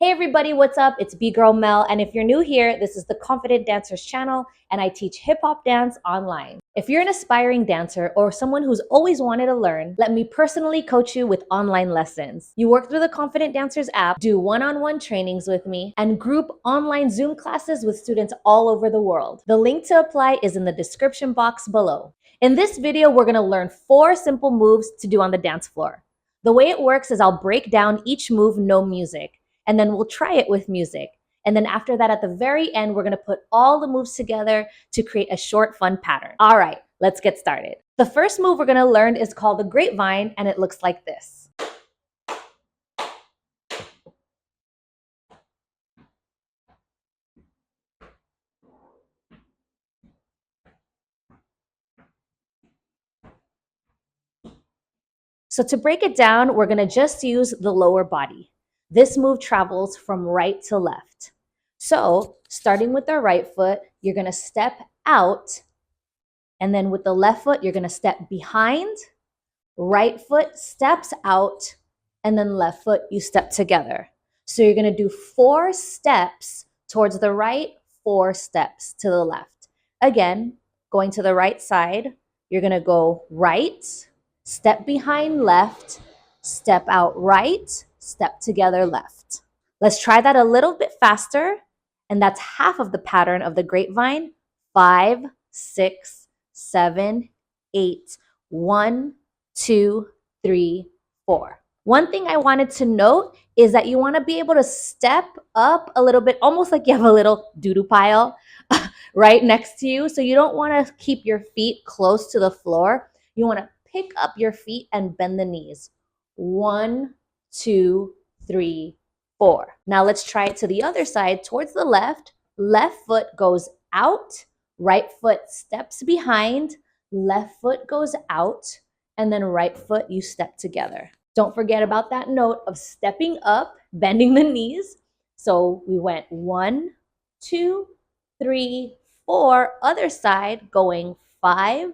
Hey everybody, what's up? It's B-Girl Mel, and if you're new here, this is the Confident Dancers channel, and I teach hip-hop dance online. If you're an aspiring dancer or someone who's always wanted to learn, let me personally coach you with online lessons. You work through the Confident Dancers app, do one-on-one trainings with me, and group online Zoom classes with students all over the world. The link to apply is in the description box below. In this video, we're gonna learn 4 simple moves to do on the dance floor. The way it works is I'll break down each move, no music, and then we'll try it with music. And then after that, at the very end, we're gonna put all the moves together to create a short, fun pattern. All right, let's get started. The first move we're gonna learn is called the grapevine, and it looks like this. So to break it down, we're gonna just use the lower body. This move travels from right to left. So starting with the right foot, you're gonna step out, and then with the left foot, you're gonna step behind, right foot steps out, and then left foot, you step together. So you're gonna do 4 steps towards the right, 4 steps to the left. Again, going to the right side, you're gonna go right, step behind left, step out right, step together left. Let's try that a little bit faster, and that's half of the pattern of the grapevine. 5, 6, 7, 8, 1, 2, 3, 4. One thing I wanted to note is that you want to be able to step up a little bit, almost like you have a little doo-doo pile right next to you. So you don't want to keep your feet close to the floor. You want to pick up your feet and bend the knees. 1, 2, 3, 4. Now let's try it to the other side, towards the left. Left foot goes out, right foot steps behind, left foot goes out, and then right foot, you step together. Don't forget about that note of stepping up, bending the knees. So we went 1, 2, 3, 4. Other side, going 5,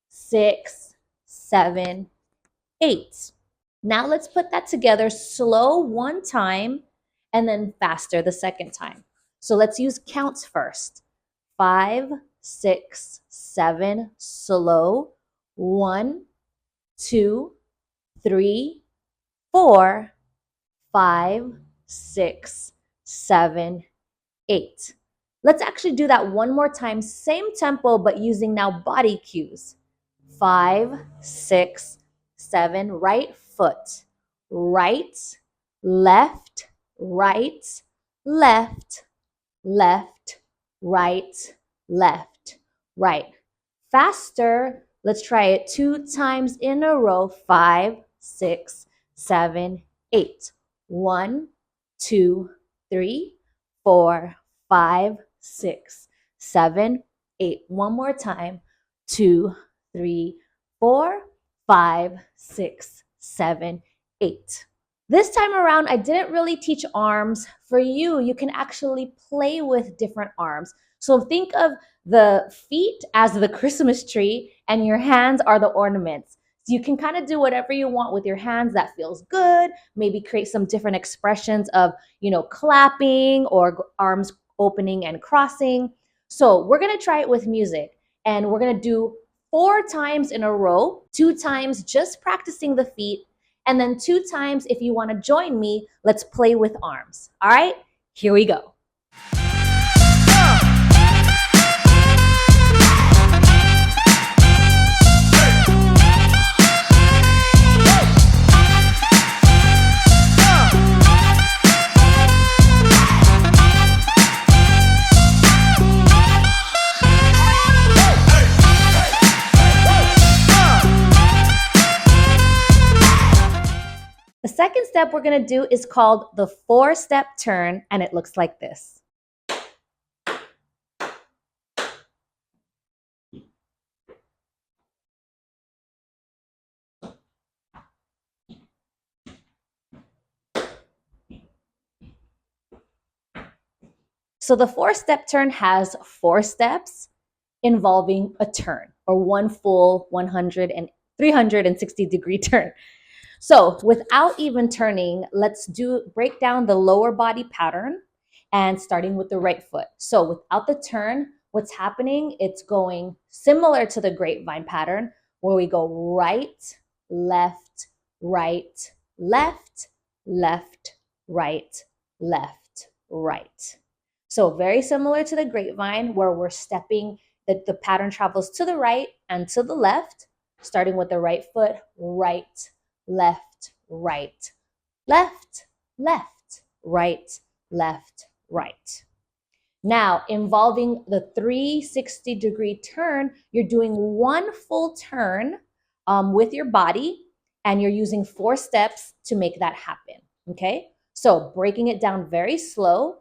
6, 7, 8. Now let's put that together slow one time and then faster the second time. So let's use counts first. 5, 6, 7, slow. 1, 2, 3, 4, 5, 6, 7, 8. Let's actually do that one more time, same tempo, but using now body cues. 5, 6, 7, right foot, right, left, right, left, left, right, left, right. Faster, let's try it 2 times in a row. 5, 6, 7, 8. 1, 2, 3, 4, 5, 6, 7, 8. One more time. 2, 3, 4, 5, 6, 7, 8. This time around, I didn't really teach arms. For you, you can actually play with different arms. So think of the feet as the Christmas tree and your hands are the ornaments. So you can kind of do whatever you want with your hands that feels good. Maybe create some different expressions of, clapping or arms opening and crossing. So we're going to try it with music, and we're going to do 4 times in a row, 2 times just practicing the feet, and then 2 times if you want to join me, let's play with arms. All right, here we go. The second step we're going to do is called the 4-step turn, and it looks like this. So the 4-step turn has 4 steps involving a turn, or one full 360-degree turn. So without even turning, let's break down the lower body pattern and starting with the right foot. So without the turn, what's happening, it's going similar to the grapevine pattern where we go right, left, right, left, left, right, left, right. So very similar to the grapevine where we're stepping, the pattern travels to the right and to the left, starting with the right foot, right, left, right, left, left, right, left, right. Now, involving the 360-degree turn, you're doing one full turn with your body, and you're using 4 steps to make that happen, okay? So breaking it down very slow,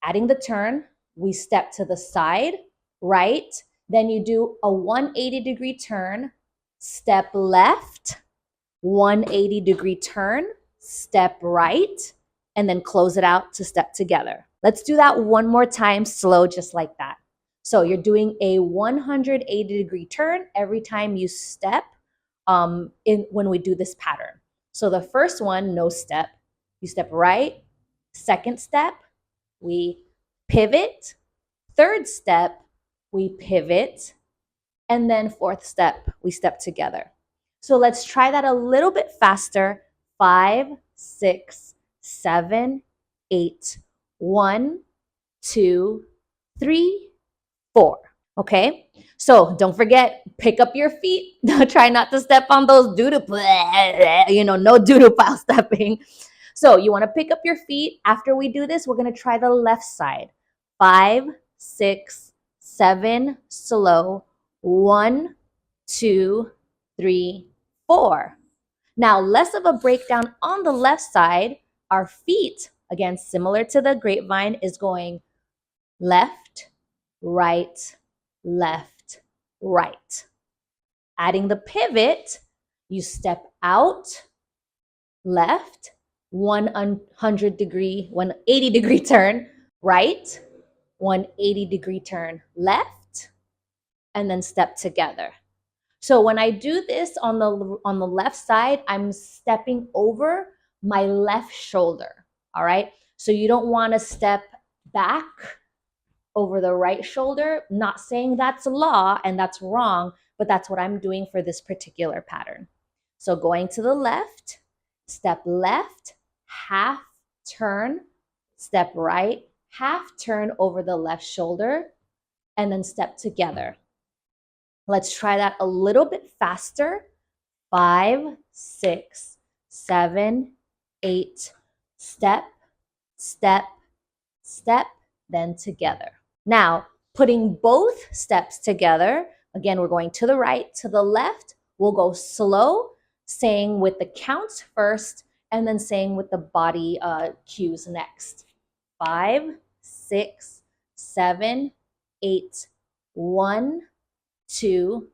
adding the turn, we step to the side, right? Then you do a 180-degree turn, step left, 180-degree turn, step right, and then close it out to step together. Let's do that one more time, slow, just like that. So you're doing a 180-degree turn every time you step when we do this pattern. So the first one, no step, you step right. Second step, we pivot. Third step, we pivot. And then fourth step, we step together. So let's try that a little bit faster. 5, 6, 7, 8. 1, 2, 3, 4. Okay? So don't forget, pick up your feet. Try not to step on those doodle, no doodle pile stepping. So you want to pick up your feet. After we do this, we're going to try the left side. 5, 6, 7, slow. 1, 2, 3, 4. Now, less of a breakdown on the left side. Our feet, again, similar to the grapevine, is going left, right, left, right. Adding the pivot, you step out, left, 180-degree turn, right, 180-degree turn, left, and then step together. So when I do this on the left side, I'm stepping over my left shoulder, all right? So you don't want to step back over the right shoulder. Not saying that's law and that's wrong, but that's what I'm doing for this particular pattern. So going to the left, step left, half turn, step right, half turn over the left shoulder, and then step together. Let's try that a little bit faster. 5, 6, 7, 8. Step, step, step, then together. Now, putting both steps together, again, we're going to the right, to the left. We'll go slow, saying with the counts first, and then saying with the body cues next. 5, 6, 7, 8. 1, 2,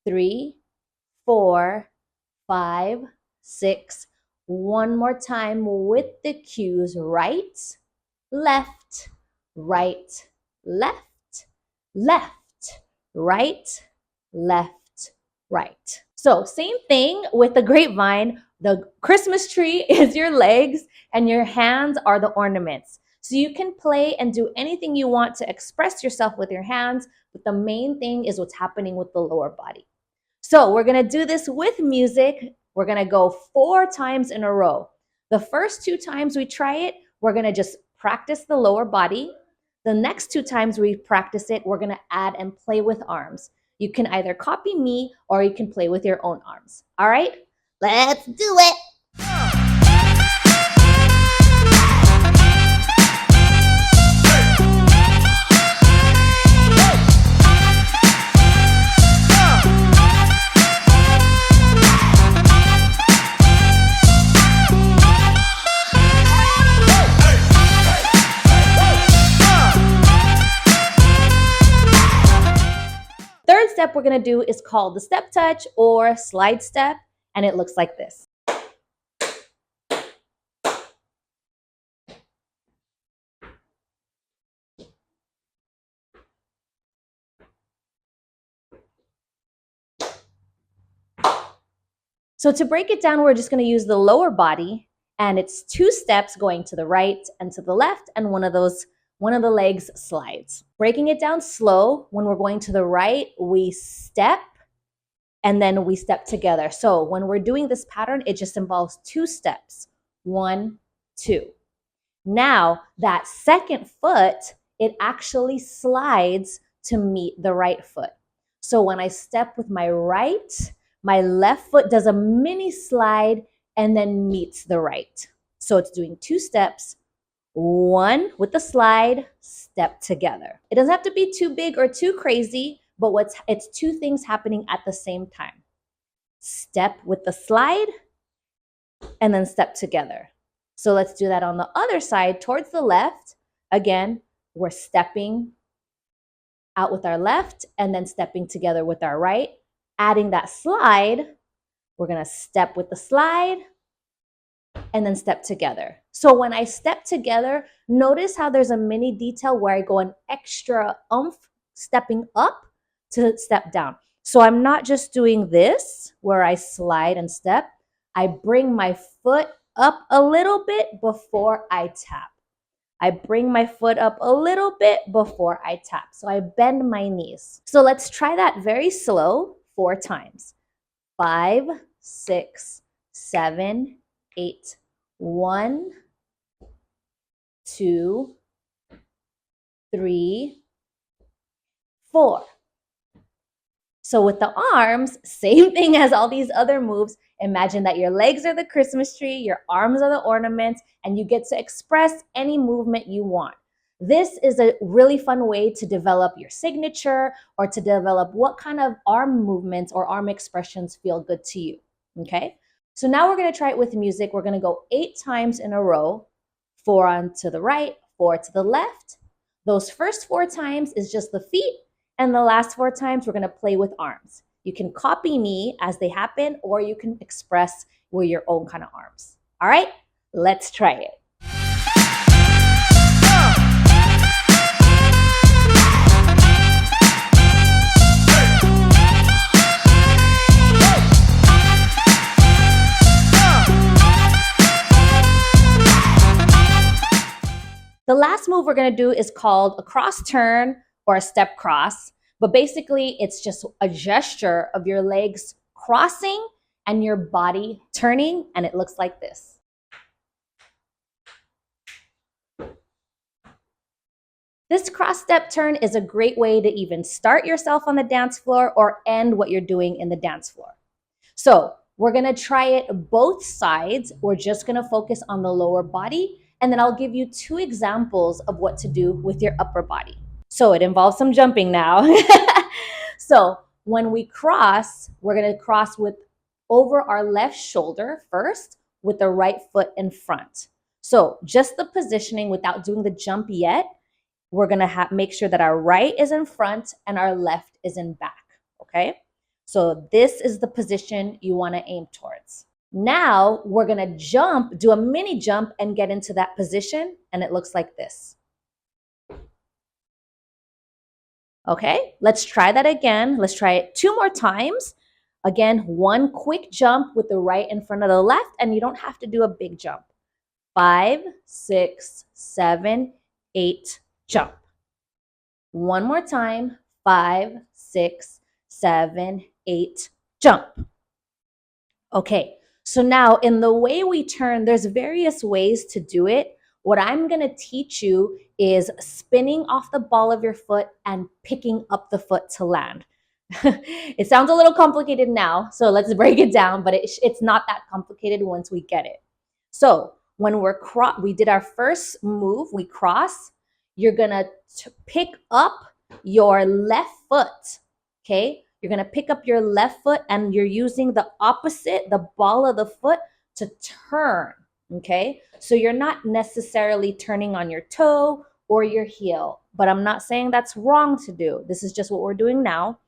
3, 4, 5, 6. One more time with the cues. Right, left, right, left, left, right, left, right. So same thing with the grapevine. The Christmas tree is your legs and your hands are the ornaments. So you can play and do anything you want to express yourself with your hands, but the main thing is what's happening with the lower body. So we're going to do this with music. We're going to go 4 times in a row. The first 2 times we try it, we're going to just practice the lower body. The next 2 times we practice it, we're going to add and play with arms. You can either copy me or you can play with your own arms. All right, let's do it. Third step we're going to do is called the step touch or slide step, and it looks like this. So to break it down, we're just going to use the lower body, and it's 2 steps going to the right and to the left, and one of the legs slides. Breaking it down slow, when we're going to the right, we step and then we step together. So when we're doing this pattern, it just involves 2 steps. 1, 2. Now, that second foot, it actually slides to meet the right foot. So when I step with my right, my left foot does a mini slide and then meets the right. So it's doing 2 steps, 1 with the slide, step together. It doesn't have to be too big or too crazy, but it's 2 things happening at the same time. Step with the slide and then step together. So let's do that on the other side towards the left. Again, we're stepping out with our left and then stepping together with our right. Adding that slide, we're going to step with the slide and then step together. So when I step together, notice how there's a mini detail where I go an extra oomph stepping up to step down. So I'm not just doing this where I slide and step. I bring my foot up a little bit before I tap. I bring my foot up a little bit before I tap. So I bend my knees. So let's try that very slow 4 times. 5, 6, 7, 8. 1, 2, 3, 4. So with the arms, same thing as all these other moves. Imagine that your legs are the Christmas tree, your arms are the ornaments, and you get to express any movement you want. This is a really fun way to develop your signature or to develop what kind of arm movements or arm expressions feel good to you, okay? So now we're going to try it with music. We're going to go 8 times in a row, 4 on to the right, 4 to the left. Those first 4 times is just the feet. And the last 4 times, we're going to play with arms. You can copy me as they happen, or you can express with your own kind of arms. All right, let's try it. The last move we're going to do is called a cross turn or a step cross. But basically, it's just a gesture of your legs crossing and your body turning, and it looks like this. This cross step turn is a great way to even start yourself on the dance floor or end what you're doing in the dance floor. So we're going to try it both sides. We're just going to focus on the lower body, and then I'll give you 2 examples of what to do with your upper body. So it involves some jumping now. So when we cross, we're going to cross with over our left shoulder first with the right foot in front. So just the positioning without doing the jump yet, we're going to make sure that our right is in front and our left is in back, okay? So this is the position you want to aim towards. Now we're going to jump, do a mini jump and get into that position, and it looks like this. Okay, let's try that again. Let's try it 2 more times. Again, 1 quick jump with the right in front of the left, and you don't have to do a big jump. 5, 6, 7, 8, jump. 1 more time. 5, 6, 7, 8, jump. Okay, so now in the way we turn, there's various ways to do it. What I'm going to teach you is spinning off the ball of your foot and picking up the foot to land. It sounds a little complicated now, so let's break it down, but it's not that complicated once we get it. So when we did our first move, we cross, you're going to pick up your left foot, okay? You're going to pick up your left foot and you're using the opposite, the ball of the foot, to turn, okay? So you're not necessarily turning on your toe or your heel, but I'm not saying that's wrong to do. This is just what we're doing now.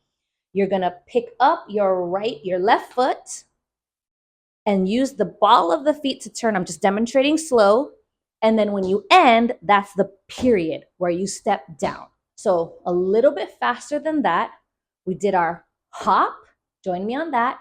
You're going to pick up your left foot and use the ball of the feet to turn. I'm just demonstrating slow. And then when you end, that's the period where you step down. So a little bit faster than that. We did our hop. Join me on that.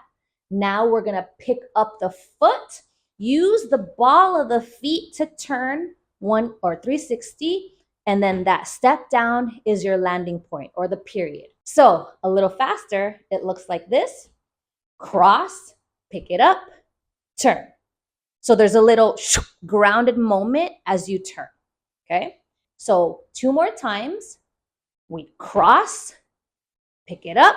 Now we're gonna pick up the foot, use the ball of the feet to turn 360, and then that step down is your landing point or the period. So a little faster, it looks like this. Cross, pick it up, turn. So there's a little grounded moment as you turn, okay? So 2 more times. We cross, pick it up,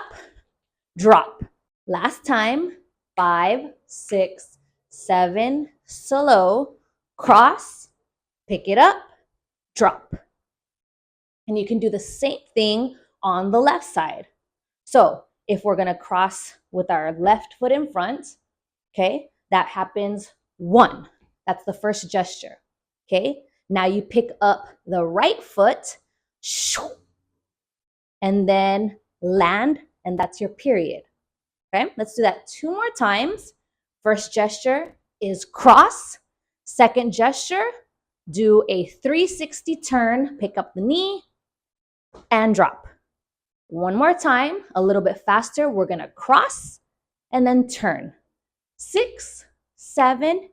drop. Last time, 5, 6, 7, slow, cross, pick it up, drop. And you can do the same thing on the left side. So if we're gonna cross with our left foot in front, okay, that happens 1. That's the first gesture, okay? Now you pick up the right foot, and then land, and that's your period. Okay, let's do that 2 more times. First gesture is cross. Second gesture, do a 360 turn, pick up the knee, and drop. 1 more time, a little bit faster. We're gonna cross and then turn. 6, 7,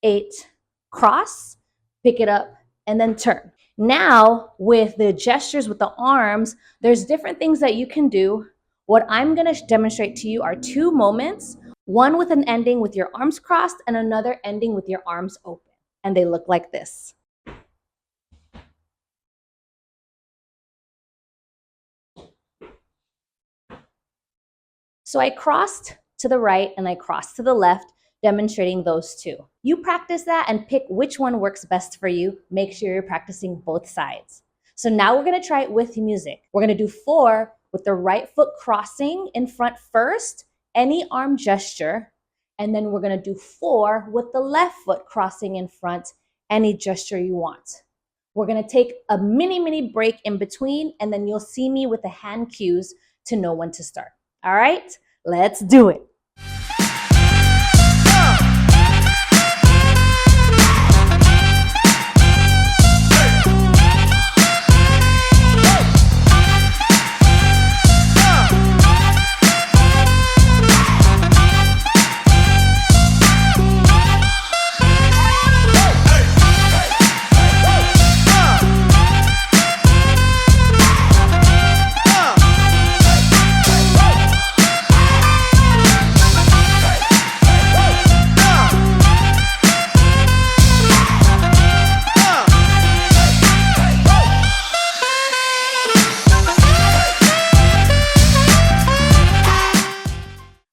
8, cross, pick it up, and then turn. Now, with the gestures with the arms, there's different things that you can do. What I'm gonna demonstrate to you are 2 moments, one with an ending with your arms crossed and another ending with your arms open. And they look like this. So I crossed to the right and I crossed to the left, demonstrating those 2. You practice that and pick which one works best for you. Make sure you're practicing both sides. So now we're gonna try it with music. We're gonna do 4 with the right foot crossing in front first, any arm gesture, and then we're gonna do 4 with the left foot crossing in front, any gesture you want. We're gonna take a mini break in between, and then you'll see me with the hand cues to know when to start. All right, let's do it.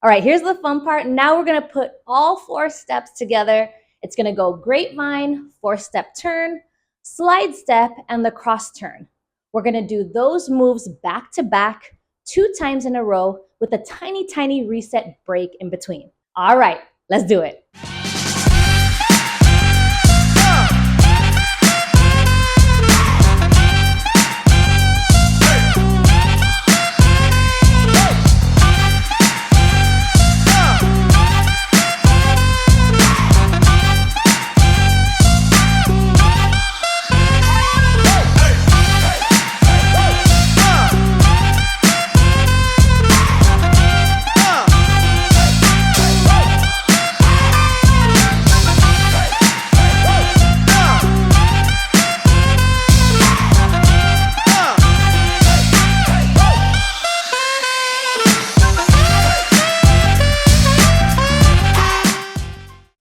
All right, here's the fun part. Now we're gonna put all 4 steps together. It's gonna go grapevine, 4-step turn, slide step, and the cross turn. We're gonna do those moves back to back 2 times in a row with a tiny reset break in between. All right, let's do it.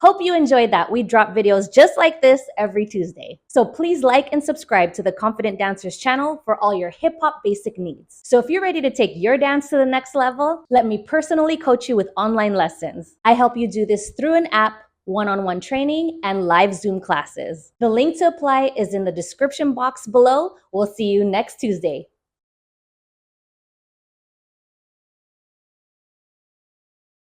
Hope you enjoyed that. We drop videos just like this every Tuesday. So please like and subscribe to the Confident Dancers channel for all your hip hop basic needs. So if you're ready to take your dance to the next level, let me personally coach you with online lessons. I help you do this through an app, one-on-one training, and live Zoom classes. The link to apply is in the description box below. We'll see you next Tuesday.